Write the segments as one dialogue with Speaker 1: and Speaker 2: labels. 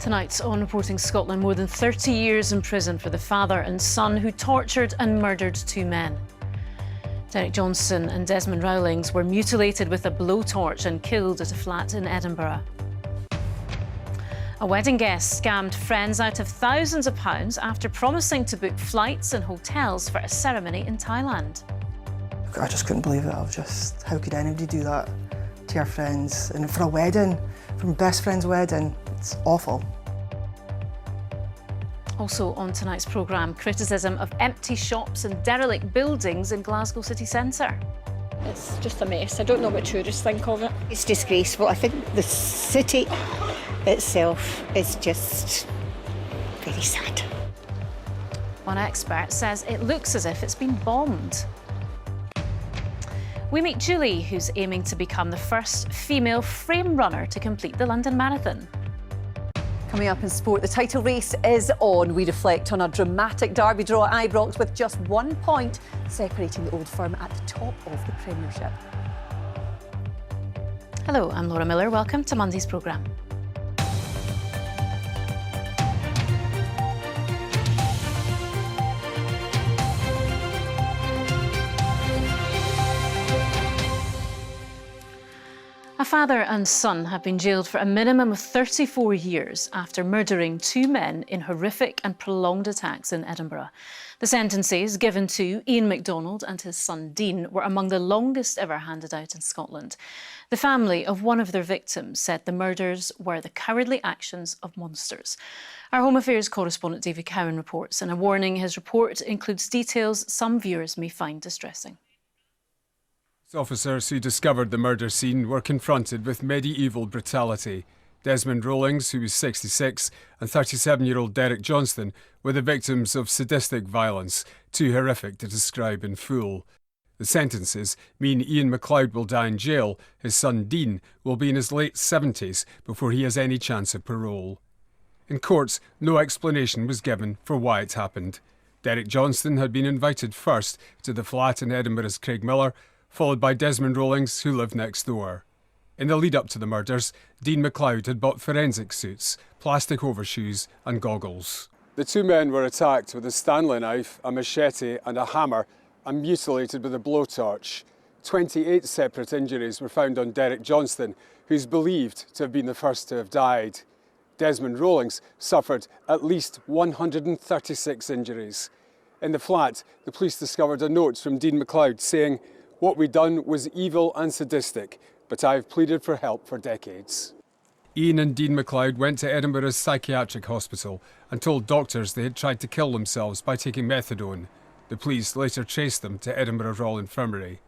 Speaker 1: Tonight on Reporting Scotland, more than 30 years in prison for the father and son who tortured and murdered two men. Derek Johnstone and Desmond Rowlings were mutilated with a blowtorch and killed at a flat in Edinburgh. A wedding guest scammed friends out of thousands of pounds after promising to book flights and hotels for a ceremony in Thailand.
Speaker 2: I just couldn't believe it. How could anybody do that to your friends? And for a wedding, from best friend's wedding, it's awful.
Speaker 1: Also on tonight's programme, criticism of empty shops and derelict buildings in Glasgow city centre.
Speaker 3: It's just a mess. I don't know what tourists think of it.
Speaker 4: It's disgraceful. I think the city itself is just very sad.
Speaker 1: One expert says it looks as if it's been bombed. We meet Julie, who's aiming to become the first female frame runner to complete the London Marathon.
Speaker 5: Coming up in sport, the title race is on. We reflect on a dramatic derby draw at Ibrox with just 1 point separating the Old Firm at the top of the Premiership.
Speaker 1: Hello, I'm Laura Miller. Welcome to Monday's programme. A father and son have been jailed for a minimum of 34 years after murdering two men in horrific and prolonged attacks in Edinburgh. The sentences given to Ian MacDonald and his son Dean were among the longest ever handed out in Scotland. The family of one of their victims said the murders were the cowardly actions of monsters. Our Home Affairs correspondent David Cowan reports, and a warning: his report includes details some viewers may find distressing.
Speaker 6: Officers who discovered the murder scene were confronted with medieval brutality. Desmond Rowlings, who was 66, and 37-year-old Derek Johnstone were the victims of sadistic violence, too horrific to describe in full. The sentences mean Ian MacLeod will die in jail. His son Dean will be in his late 70s before he has any chance of parole. In courts, no explanation was given for why it happened. Derek Johnstone had been invited first to the flat in Edinburgh's Craigmillar, followed by Desmond Rowlings, who lived next door. In the lead-up to the murders, Dean MacLeod had bought forensic suits, plastic overshoes and goggles. The two men were attacked with a Stanley knife, a machete and a hammer and mutilated with a blowtorch. 28 separate injuries were found on Derek Johnstone, who's believed to have been the first to have died. Desmond Rowlings suffered at least 136 injuries. In the flat, the police discovered a note from Dean MacLeod saying, "What we done was evil and sadistic, but I've pleaded for help for decades." Ian and Dean MacLeod went to Edinburgh's psychiatric hospital and told doctors they had tried to kill themselves by taking methadone. The police later traced them to Edinburgh Royal Infirmary.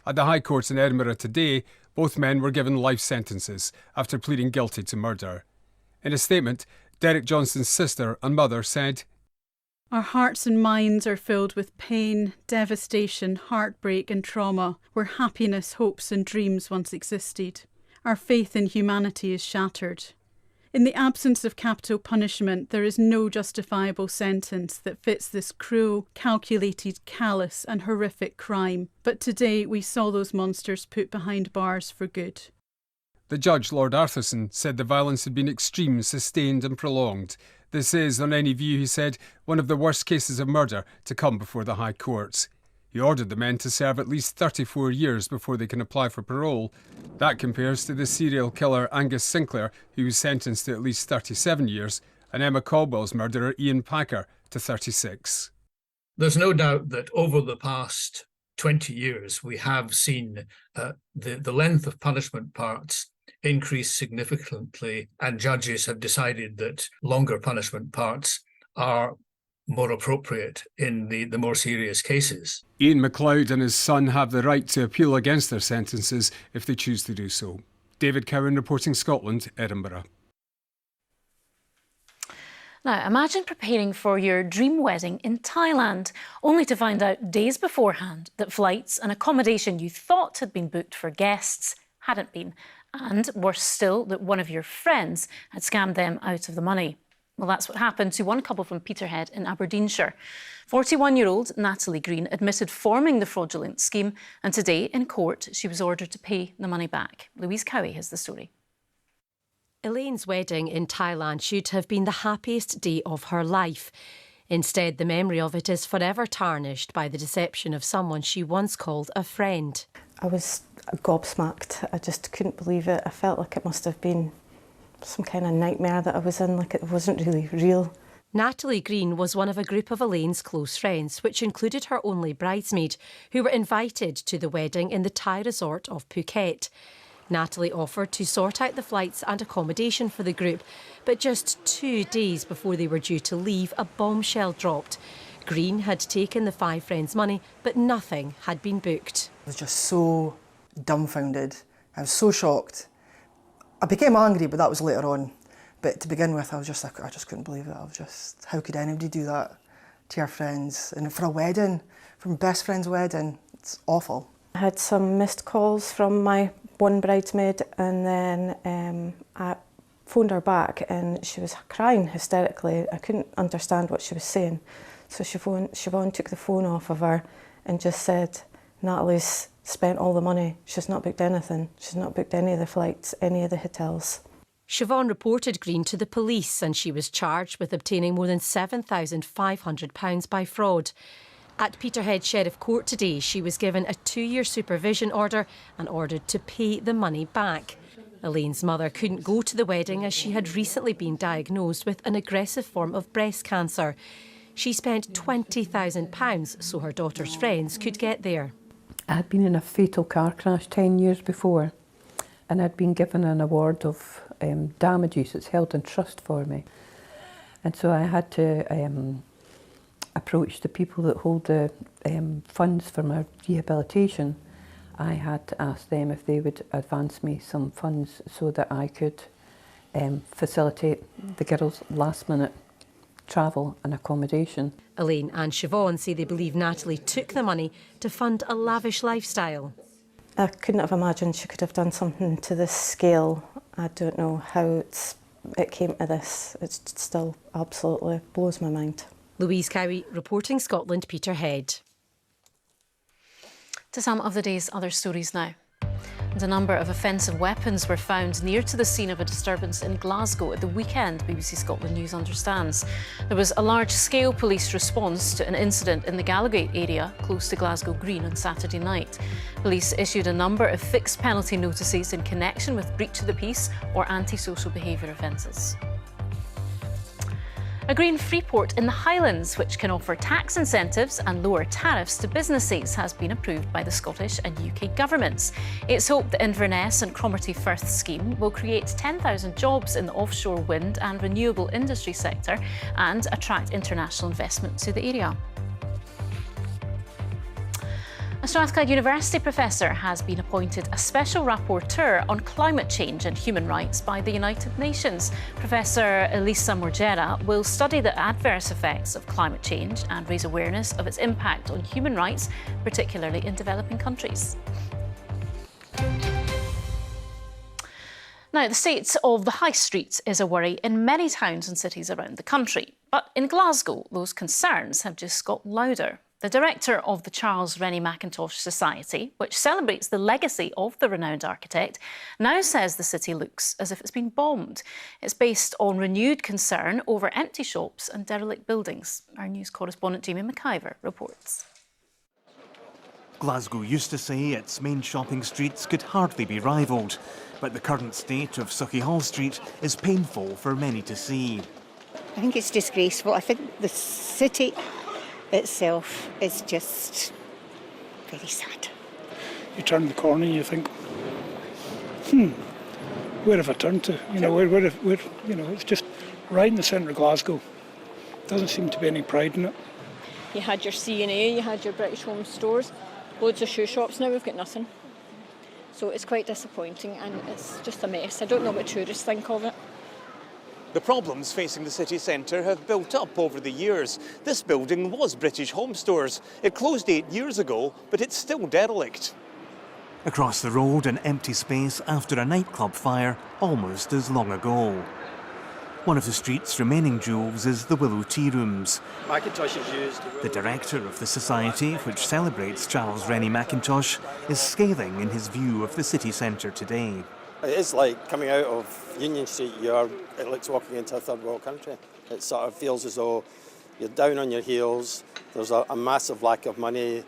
Speaker 6: At the High Court in Edinburgh today, both men were given life sentences after pleading guilty to murder. In a statement, Derek Johnstone's sister and mother said,
Speaker 7: "Our hearts and minds are filled with pain, devastation, heartbreak and trauma, where happiness, hopes and dreams once existed. Our faith in humanity is shattered. In the absence of capital punishment, there is no justifiable sentence that fits this cruel, calculated, callous and horrific crime. But today we saw those monsters put behind bars for good."
Speaker 6: The judge, Lord Arthurson, said the violence had been extreme, sustained and prolonged. This is, on any view, he said, one of the worst cases of murder to come before the High Court. He ordered the men to serve at least 34 years before they can apply for parole. That compares to the serial killer Angus Sinclair, who was sentenced to at least 37 years, and Emma Caldwell's murderer Ian Packer to 36.
Speaker 8: There's no doubt that over the past 20 years we have seen the length of punishment parts increased significantly, and judges have decided that longer punishment parts are more appropriate in the more serious cases.
Speaker 6: Ian MacLeod and his son have the right to appeal against their sentences if they choose to do so. David Cowan, Reporting Scotland, Edinburgh.
Speaker 1: Now, imagine preparing for your dream wedding in Thailand, only to find out days beforehand that flights and accommodation you thought had been booked for guests hadn't been. And worse still, that one of your friends had scammed them out of the money. Well, that's what happened to one couple from Peterhead in Aberdeenshire. 41-year-old Natalie Green admitted forming the fraudulent scheme, and today in court she was ordered to pay the money back. Louise Cowie has the story.
Speaker 9: Elaine's wedding in Thailand should have been the happiest day of her life. Instead, the memory of it is forever tarnished by the deception of someone she once called a friend.
Speaker 10: I was gobsmacked. I just couldn't believe it. I felt like it must have been some kind of nightmare that I was in, like it wasn't really real.
Speaker 9: Natalie Green was one of a group of Elaine's close friends, which included her only bridesmaid, who were invited to the wedding in the Thai resort of Phuket. Natalie offered to sort out the flights and accommodation for the group, but just 2 days before they were due to leave, a bombshell dropped. Green had taken the 5 friends' money, but nothing had been booked.
Speaker 2: I was just so dumbfounded. I was so shocked. I became angry, but that was later on. But to begin with, I was just like, I just couldn't believe it. I was just, how could anybody do that to your friends? And for a wedding, from best friend's wedding, it's awful.
Speaker 10: I had some missed calls from my one bridesmaid, and then I phoned her back and she was crying hysterically. I couldn't understand what she was saying. So Siobhan took the phone off of her and just said, Natalie's spent all the money. She's not booked anything. She's not booked any of the flights, any of the hotels.
Speaker 9: Siobhan reported Green to the police and she was charged with obtaining more than £7,500 by fraud. At Peterhead Sheriff Court today, she was given a 2-year supervision order and ordered to pay the money back. Elaine's mother couldn't go to the wedding as she had recently been diagnosed with an aggressive form of breast cancer. She spent £20,000 so her daughter's friends could get there.
Speaker 11: I had been in a fatal car crash 10 years before, and I'd been given an award of damages. It's held in trust for me. And so I had to approach the people that hold the funds for my rehabilitation. I had to ask them if they would advance me some funds so that I could facilitate the girls' last-minute travel and accommodation.
Speaker 9: Elaine and Siobhan say they believe Natalie took the money to fund a lavish lifestyle.
Speaker 10: I couldn't have imagined she could have done something to this scale. I don't know how it came to this. It still absolutely blows my mind.
Speaker 9: Louise Cowie, reporting Scotland, Peterhead.
Speaker 1: To some of the day's other stories now. And a number of offensive weapons were found near to the scene of a disturbance in Glasgow at the weekend, BBC Scotland News understands. There was a large-scale police response to an incident in the Gallowgate area close to Glasgow Green on Saturday night. Police issued a number of fixed penalty notices in connection with breach of the peace or antisocial behaviour offences. A green free port in the Highlands, which can offer tax incentives and lower tariffs to businesses, has been approved by the Scottish and UK governments. It's hoped the Inverness and Cromarty Firth scheme will create 10,000 jobs in the offshore wind and renewable industry sector and attract international investment to the area. A Strathclyde University professor has been appointed a special rapporteur on climate change and human rights by the United Nations. Professor Elisa Morgera will study the adverse effects of climate change and raise awareness of its impact on human rights, particularly in developing countries. Now, the state of the high streets is a worry in many towns and cities around the country. But in Glasgow, those concerns have just got louder. The director of the Charles Rennie Mackintosh Society, which celebrates the legacy of the renowned architect, now says the city looks as if it's been bombed. It's based on renewed concern over empty shops and derelict buildings. Our news correspondent Jamie McIver reports.
Speaker 12: Glasgow used to say its main shopping streets could hardly be rivalled, but the current state of Sucky Hall Street is painful for many to see.
Speaker 4: I think it's disgraceful. I think the city itself is just very sad.
Speaker 13: You turn the corner and you think, where have I turned to? You know, where you know, it's just right in the centre of Glasgow. Doesn't seem to be any pride in it.
Speaker 3: You had your C&A, you had your British Home Stores, loads of shoe shops, now we've got nothing. So it's quite disappointing and it's just a mess. I don't know what tourists think of it.
Speaker 12: The problems facing the city centre have built up over the years. This building was British Home Stores. It closed 8 years ago, but it's still derelict. Across the road, an empty space after a nightclub fire almost as long ago. One of the street's remaining jewels is the Willow Tea Rooms.
Speaker 14: Mackintosh is used.
Speaker 12: The director of the society, which celebrates Charles Rennie Mackintosh, is scathing in his view of the city centre today.
Speaker 14: It is like coming out of Union Street, it looks walking into a third world country. It sort of feels as though you're down on your heels, there's a massive lack of money.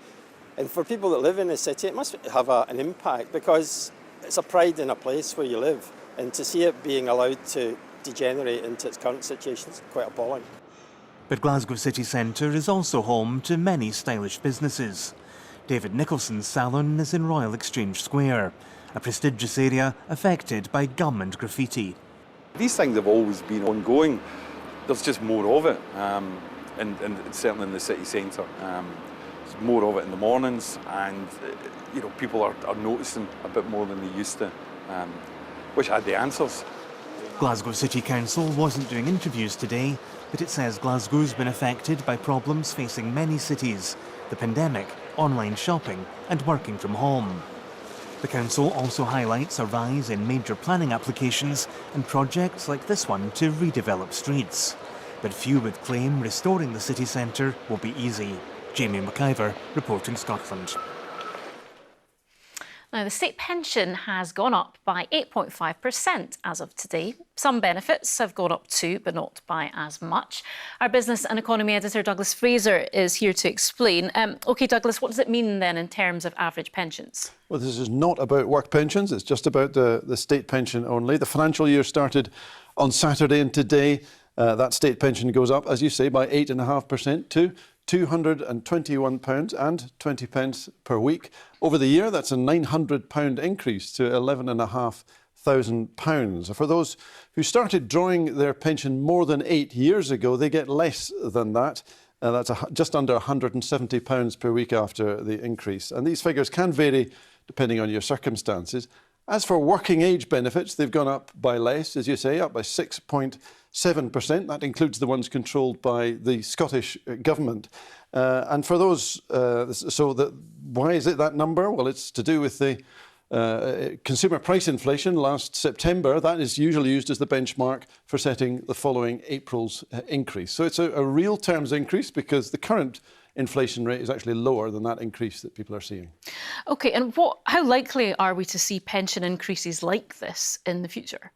Speaker 14: And for people that live in the city, it must have an impact because it's a pride in a place where you live. And to see it being allowed to degenerate into its current situation is quite appalling.
Speaker 15: But Glasgow city centre is also home to many stylish businesses. David Nicholson's salon is in Royal Exchange Square, a prestigious area affected by gum and graffiti.
Speaker 16: These things have always been ongoing. There's just more of it, and certainly in the city centre. There's more of it in the mornings, and people are noticing a bit more than they used to. Wish I had the answers.
Speaker 15: Glasgow City Council wasn't doing interviews today, but it says Glasgow's been affected by problems facing many cities: the pandemic, online shopping and working from home. The council also highlights a rise in major planning applications and projects like this one to redevelop streets. But few would claim restoring the city centre will be easy. Jamie McIver, reporting Scotland.
Speaker 1: Now, the state pension has gone up by 8.5% as of today. Some benefits have gone up too, but not by as much. Our business and economy editor, Douglas Fraser, is here to explain. OK, Douglas, what does it mean then in terms of average pensions?
Speaker 17: Well, this is not about work pensions. It's just about the state pension only. The financial year started on Saturday, and today that state pension goes up, as you say, by 8.5% to £221.20 per week. Over the year, that's a £900 increase to £11,500. For those who started drawing their pension more than 8 years ago, they get less than that. That's just under £170 per week after the increase. And these figures can vary depending on your circumstances. As for working age benefits, they've gone up by less, as you say, up by 6.7%. That includes the ones controlled by the Scottish Government. And for those, why is it that number? Well, it's to do with the consumer price inflation last September. That is usually used as the benchmark for setting the following April's increase. So it's a real terms increase because the current inflation rate is actually lower than that increase that people are seeing.
Speaker 1: OK, and how likely are we to see pension increases like this in the future?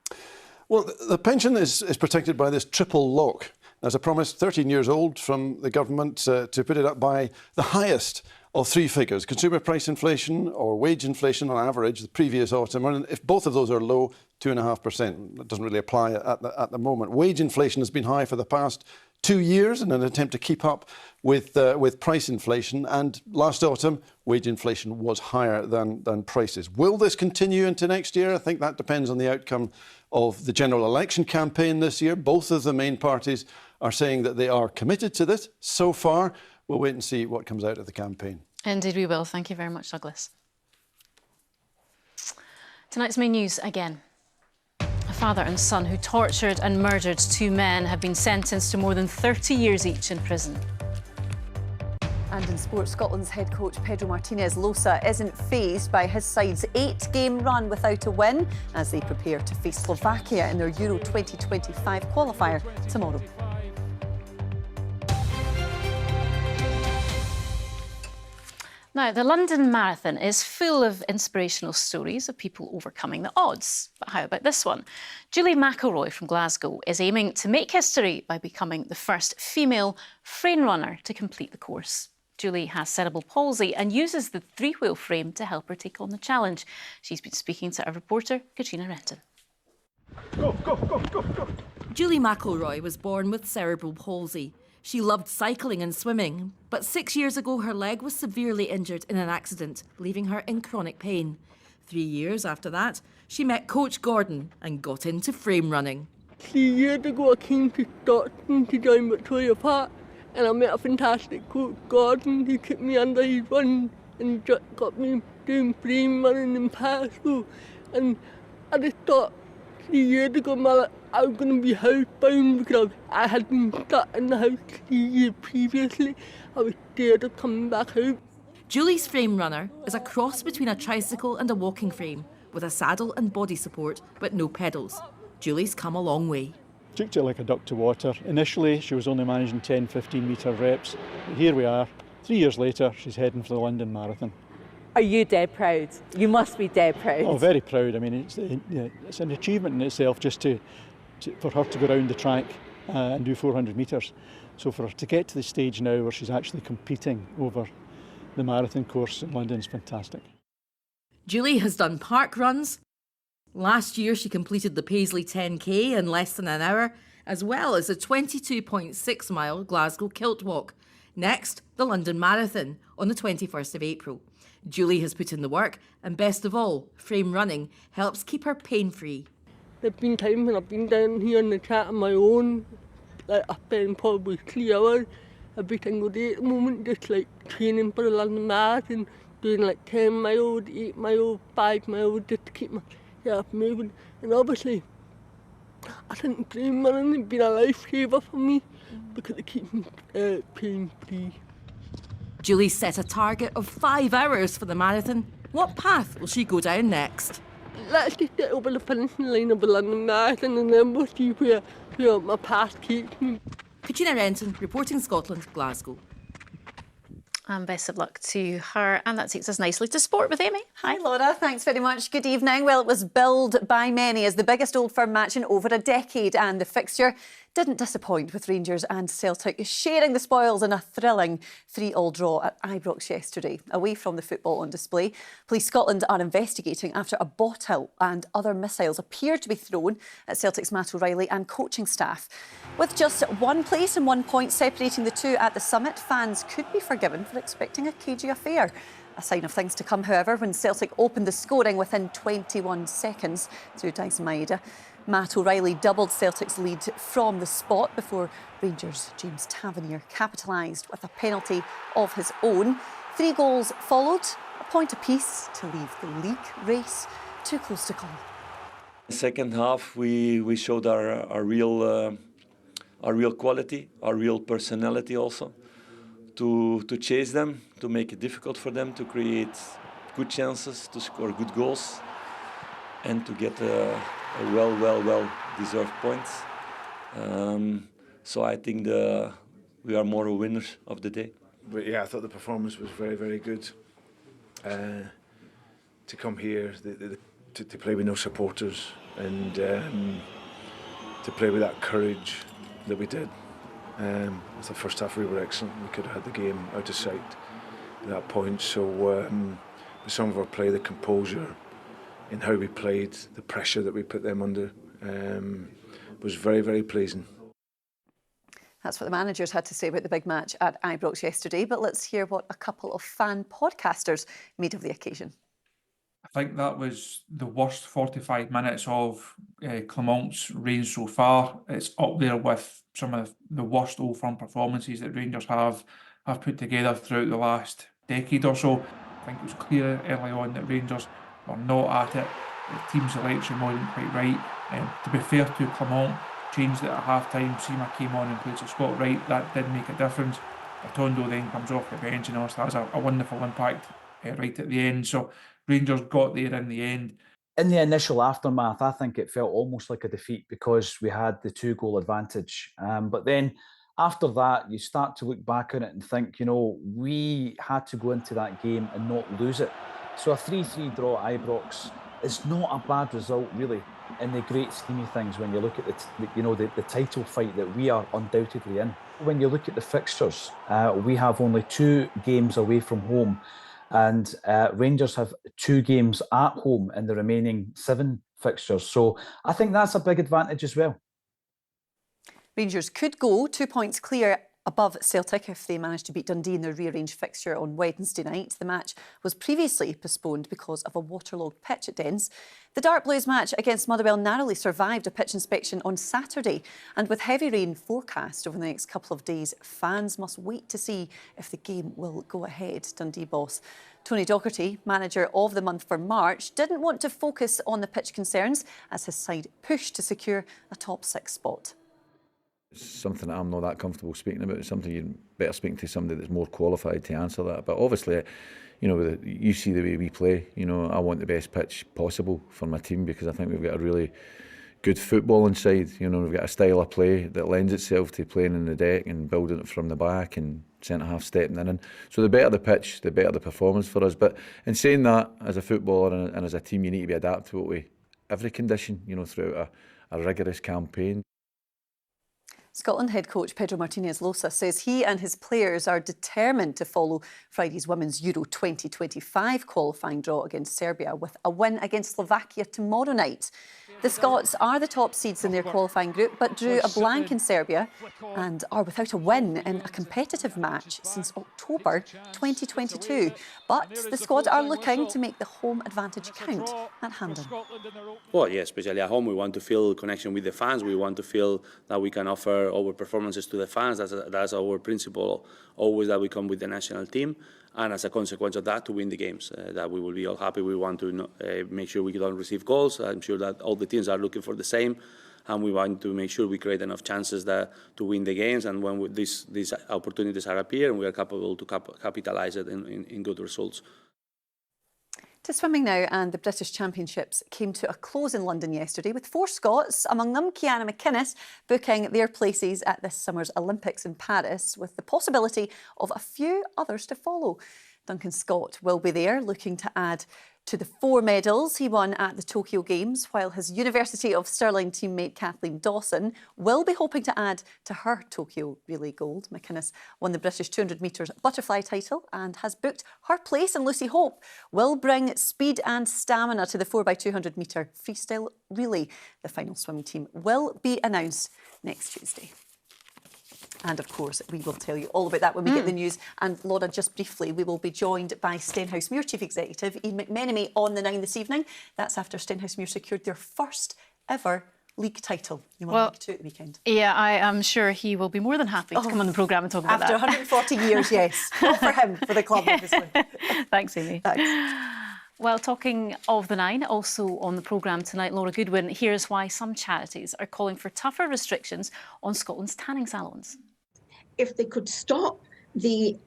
Speaker 17: Well, the pension is protected by this triple lock. There's a promise 13 years old from the government to put it up by the highest of three figures: consumer price inflation or wage inflation on average the previous autumn. And if both of those are low, 2.5%. That doesn't really apply at the moment. Wage inflation has been high for the past 2 years in an attempt to keep up with price inflation. And last autumn, wage inflation was higher than prices. Will this continue into next year? I think that depends on the outcome of the general election campaign this year. Both of the main parties are saying that they are committed to this. So far, we'll wait and see what comes out of the campaign.
Speaker 1: Indeed we will. Thank you very much, Douglas. Tonight's main news again. A father and son who tortured and murdered 2 men have been sentenced to more than 30 years each in prison.
Speaker 5: And in sport, Scotland's head coach Pedro Martinez Losa isn't fazed by his side's 8-game run without a win as they prepare to face Slovakia in their Euro 2025 qualifier tomorrow.
Speaker 1: Now, the London Marathon is full of inspirational stories of people overcoming the odds. But how about this one? Julie McElroy from Glasgow is aiming to make history by becoming the first female frame runner to complete the course. Julie has cerebral palsy and uses the 3-wheel frame to help her take on the challenge. She's been speaking to our reporter, Katrina Renton.
Speaker 18: Go, go, go, go, go. Julie McElroy was born with cerebral palsy. She loved cycling and swimming, but 6 years ago her leg was severely injured in an accident, leaving her in chronic pain. 3 years after that, she met Coach Gordon and got into frame running.
Speaker 19: 3 years ago I came to Stockton to join Victoria Park, and I met a fantastic Coach Gordon who took me under his wing and got me doing frame running in Glasgow. And I just thought 3 years ago I was going to be housebound because I had been stuck in the house 3 years previously. I was scared of coming back out.
Speaker 18: Julie's frame runner is a cross between a tricycle and a walking frame, with a saddle and body support, but no pedals. Julie's come a long way.
Speaker 20: Took it like a duck to water. Initially, she was only managing 10, 15 metre reps. But here we are, 3 years later, she's heading for the London Marathon.
Speaker 21: Are you dead proud? You must be dead proud.
Speaker 20: Oh, very proud. I mean, it's an achievement in itself just for her to go around the track and do 400 metres. So for her to get to the stage now where she's actually competing over the marathon course in London is fantastic.
Speaker 18: Julie has done park runs. Last year she completed the Paisley 10K in less than an hour, as well as the 22.6 mile Glasgow Kilt Walk. Next, the London Marathon on the 21st of April. Julie has put in the work, and best of all, frame running helps keep her pain-free.
Speaker 19: There have been times when I've been down here in the track on my own, like I spend probably 3 hours every single day at the moment, just like training for the London Marathon, doing like 10 miles, 8 miles, 5 miles, just to keep myself moving. And obviously, I think frame running has been a lifesaver for me because it keeps me pain-free.
Speaker 18: Julie set a target of 5 hours for the marathon. What path will she go down next?
Speaker 19: Let's just get over the finishing line of the London Marathon and then we'll see where my path takes me.
Speaker 18: Katrina Renton, reporting Scotland, Glasgow.
Speaker 1: And best of luck to her. And that takes us nicely to sport with Amy.
Speaker 5: Hi, Laura. Thanks very much. Good evening. Well, it was billed by many as the biggest Old Firm match in over a decade, and the fixture didn't disappoint, with Rangers and Celtic sharing the spoils in a thrilling 3-3 draw at Ibrox yesterday. Away from the football on display, Police Scotland are investigating after a bottle and other missiles appeared to be thrown at Celtic's Matt O'Reilly and coaching staff. With just 1 place and 1 point separating the two at the summit, fans could be forgiven for expecting a cagey affair. A sign of things to come, however, when Celtic opened the scoring within 21 seconds through Dyson Maeda. Matt O'Reilly doubled Celtic's lead from the spot before Rangers' James Tavernier capitalised with a penalty of his own. 3 goals followed, a point apiece to leave the league race too close to call.
Speaker 22: Second half, we showed our real quality, our real personality also, to chase them, to make it difficult for them, to create good chances, to score good goals, and to get a well-deserved points. So I think we are more winners of the day.
Speaker 23: But yeah, I thought the performance was very, very good. To come here, to play with no supporters, and to play with that courage that we did. The first half we were excellent. We could have had the game out of sight at that point. So some of our play, the composure in how we played, the pressure that we put them under, was very, very pleasing.
Speaker 5: That's what the managers had to say about the big match at Ibrox yesterday, but let's hear what a couple of fan podcasters made of the occasion.
Speaker 24: I think that was the worst 45 minutes of Clement's reign so far. It's up there with some of the worst Old Firm performances that Rangers have put together throughout the last decade or so. I think it was clear early on that Rangers were not at it. The team selection wasn't quite right. To be fair to Clement, changed it at half-time. Seema came on and played to Scott Wright. That did make a difference. Atondo then comes off the bench and also has a wonderful impact right at the end. So Rangers got there in the end.
Speaker 25: In the initial aftermath, I think it felt almost like a defeat because we had the 2-goal advantage. But then after that, you start to look back on it and think, we had to go into that game and not lose it. So a 3-3 draw at Ibrox is not a bad result, really, in the great scheme of things when you look at the title fight that we are undoubtedly in. When you look at the fixtures, we have only 2 games away from home, and Rangers have 2 games at home in the remaining 7 fixtures. So I think that's a big advantage as well.
Speaker 5: Rangers could go 2 points clear above Celtic if they manage to beat Dundee in their rearranged fixture on Wednesday night. The match was previously postponed because of a waterlogged pitch at Dens. The Dark Blues match against Motherwell narrowly survived a pitch inspection on Saturday, and with heavy rain forecast over the next couple of days, fans must wait to see if the game will go ahead. Dundee boss Tony Docherty, manager of the month for March, didn't want to focus on the pitch concerns as his side pushed to secure a top 6 spot.
Speaker 26: It's something that I'm not that comfortable speaking about. It's something you're better speaking to somebody that's more qualified to answer that. But obviously, you see the way we play. I want the best pitch possible for my team because I think we've got a really good football inside. We've got a style of play that lends itself to playing in the deck and building it from the back and centre-half stepping in. And so the better the pitch, the better the performance for us. But in saying that, as a footballer and as a team, you need to be adaptable to every condition, you know, throughout a rigorous campaign.
Speaker 5: Scotland head coach Pedro Martinez Losa says he and his players are determined to follow Friday's Women's Euro 2025 qualifying draw against Serbia with a win against Slovakia tomorrow night. The Scots are the top seeds in their qualifying group but drew a blank in Serbia and are without a win in a competitive match since October 2022. But the squad are looking to make the home advantage count at Hampden.
Speaker 2: Well, yeah, especially at home, we want to feel connection with the fans. We want to feel that we can offer our performances to the fans. That's our principle, always, that we come with the national team. And as a consequence of that, to win the games, that we will be all happy. We want to make sure we don't receive goals. I'm sure that all the teams are looking for the same. And we want to make sure we create enough chances to win the games. And when these opportunities are appear, and we are capable to capitalize it in good results.
Speaker 5: To swimming now, and the British Championships came to a close in London yesterday with 4 Scots, among them Kiana McInnes, booking their places at this summer's Olympics in Paris with the possibility of a few others to follow. Duncan Scott will be there looking to add to the 4 medals he won at the Tokyo Games, while his University of Stirling teammate Kathleen Dawson will be hoping to add to her Tokyo relay gold. McInnes won the British 200 metres butterfly title and has booked her place, and Lucy Hope will bring speed and stamina to the 4x200 metre freestyle relay. The final swimming team will be announced next Tuesday. And of course, we will tell you all about that when we get the news. And Laura, just briefly, we will be joined by Stenhousemuir Chief Executive Ian McMenemy on the 9 this evening. That's after Stenhousemuir secured their first ever league title. You won League 2 at the weekend.
Speaker 1: Yeah, I am sure he will be more than happy to come on the programme and talk about that.
Speaker 5: After 140 years, yes. Not for him, for the club, obviously.
Speaker 1: Thanks, Amy.
Speaker 5: Thanks.
Speaker 1: Well, talking of the 9, also on the programme tonight, Laura Goodwin, here's why some charities are calling for tougher restrictions on Scotland's tanning salons.
Speaker 6: If they could stop the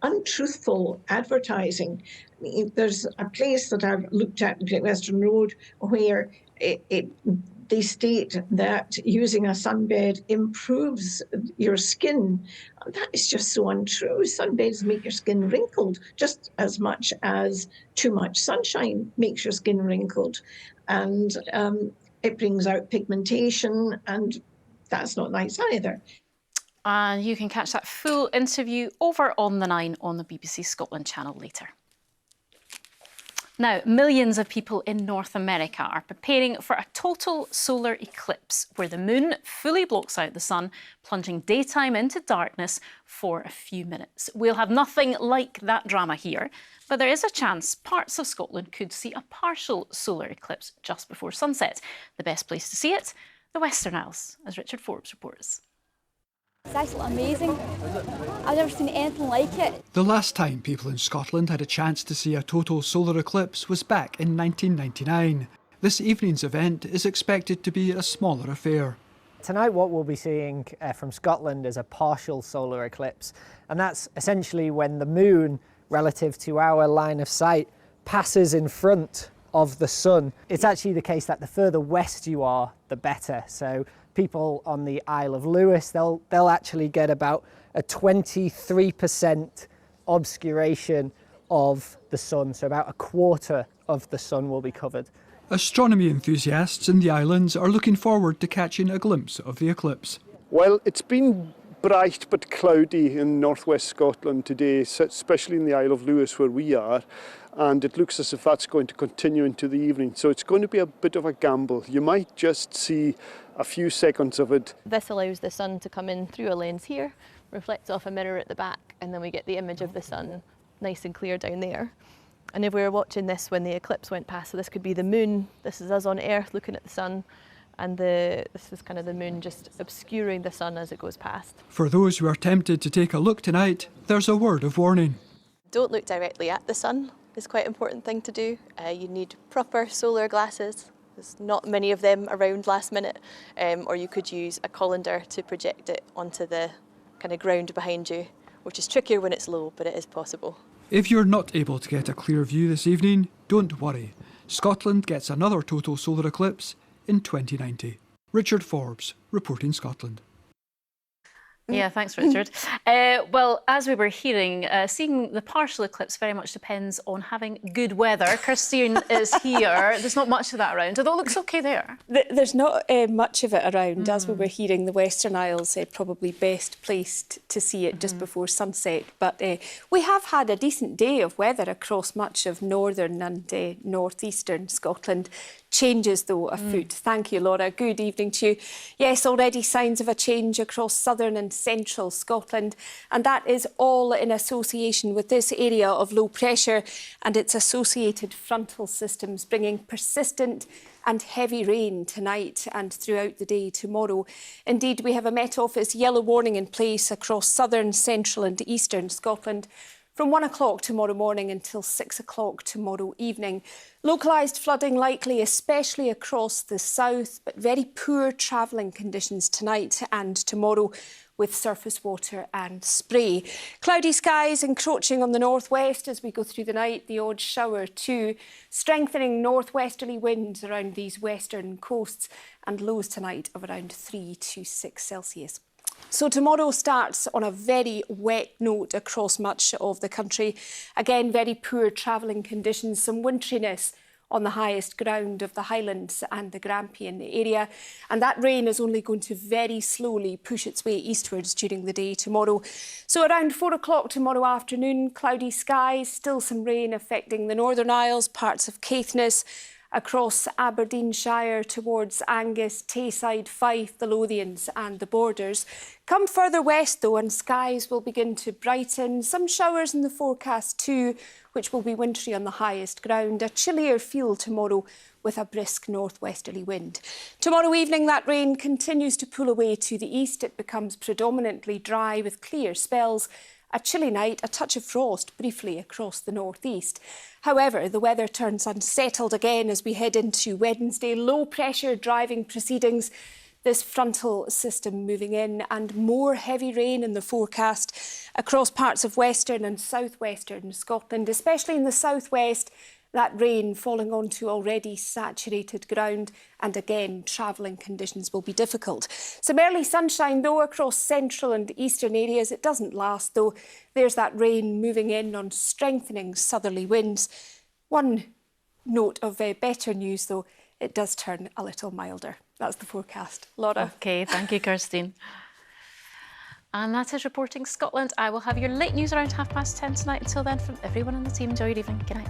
Speaker 6: untruthful advertising. I mean, there's a place that I've looked at, Great Western Road, where they state that using a sunbed improves your skin. That is just so untrue. Sunbeds make your skin wrinkled just as much as too much sunshine makes your skin wrinkled. And it brings out pigmentation, and that's not nice either.
Speaker 1: And you can catch that full interview over on the 9 on the BBC Scotland channel later. Now, millions of people in North America are preparing for a total solar eclipse where the moon fully blocks out the sun, plunging daytime into darkness for a few minutes. We'll have nothing like that drama here, but there is a chance parts of Scotland could see a partial solar eclipse just before sunset. The best place to see it? The Western Isles, as Richard Forbes reports.
Speaker 7: It's absolutely amazing. I've never seen anything like it.
Speaker 8: The last time people in Scotland had a chance to see a total solar eclipse was back in 1999. This evening's event is expected to be a smaller affair.
Speaker 10: Tonight what we'll be seeing from Scotland is a partial solar eclipse, and that's essentially when the moon, relative to our line of sight, passes in front of the sun. It's actually the case that the further west you are, the better. So people on the Isle of Lewis, they'll actually get about a 23% obscuration of the sun, so about a quarter of the sun will be covered.
Speaker 8: Astronomy enthusiasts in the islands are looking forward to catching a glimpse of the eclipse.
Speaker 11: Well, it's been bright but cloudy in northwest Scotland today, especially in the Isle of Lewis where we are, and it looks as if that's going to continue into the evening. So it's going to be a bit of a gamble. You might just see a few seconds of it.
Speaker 27: This allows the sun to come in through a lens here, reflects off a mirror at the back, and then we get the image of the sun nice and clear down there. And if we were watching this when the eclipse went past, so this could be the moon, this is us on Earth looking at the sun, and this is kind of the moon just obscuring the sun as it goes past.
Speaker 8: For those who are tempted to take a look tonight, there's a word of warning.
Speaker 27: Don't look directly at the sun. It's quite an important thing to do. You need proper solar glasses. There's not many of them around last minute, or you could use a colander to project it onto the kind of ground behind you, which is trickier when it's low, but it is possible.
Speaker 8: If you're not able to get a clear view this evening, don't worry. Scotland gets another total solar eclipse in 2090. Richard Forbes, reporting Scotland.
Speaker 1: Yeah, thanks, Richard. Well, as we were hearing, seeing the partial eclipse very much depends on having good weather. Kirstine is here. There's not much of that around, although it looks OK there.
Speaker 3: There's not much of it around. As we were hearing, the Western Isles probably best placed to see it just before sunset. But we have had a decent day of weather across much of northern and northeastern Scotland. Changes, though, afoot. Thank you, Laura. Good evening to you. Yes, already signs of a change across southern and central Scotland, and that is all in association with this area of low pressure and its associated frontal systems, bringing persistent and heavy rain tonight and throughout the day tomorrow. Indeed, we have a Met Office yellow warning in place across southern, central and eastern Scotland from 1 o'clock tomorrow morning until 6 o'clock tomorrow evening. Localised flooding likely, especially across the south, but very poor travelling conditions tonight and tomorrow with surface water and spray. Cloudy skies encroaching on the northwest as we go through the night, the odd shower too. Strengthening northwesterly winds around these western coasts and lows tonight of around 3 to 6 Celsius. So tomorrow starts on a very wet note across much of the country. Again, very poor travelling conditions, some winteriness on the highest ground of the Highlands and the Grampian area. And that rain is only going to very slowly push its way eastwards during the day tomorrow. So around 4 o'clock tomorrow afternoon, cloudy skies, still some rain affecting the Northern Isles, parts of Caithness, across Aberdeenshire towards Angus, Tayside, Fife, the Lothians and the Borders. Come further west though and skies will begin to brighten. Some showers in the forecast too, which will be wintry on the highest ground. A chillier feel tomorrow with a brisk northwesterly wind. Tomorrow evening that rain continues to pull away to the east. It becomes predominantly dry with clear spells. A chilly night, a touch of frost briefly across the northeast. However, the weather turns unsettled again as we head into Wednesday. Low pressure driving proceedings, this frontal system moving in and more heavy rain in the forecast across parts of western and southwestern Scotland, especially in the southwest. That rain falling onto already saturated ground and again travelling conditions will be difficult. Some early sunshine though across central and eastern areas. It doesn't last though. There's that rain moving in on strengthening southerly winds. One note of better news though, it does turn a little milder. That's the forecast. Laura.
Speaker 1: OK, thank you, Kirstine. And that is Reporting Scotland. I will have your late news around 10:30 tonight. Until then, from everyone on the team, enjoy your evening. Good night.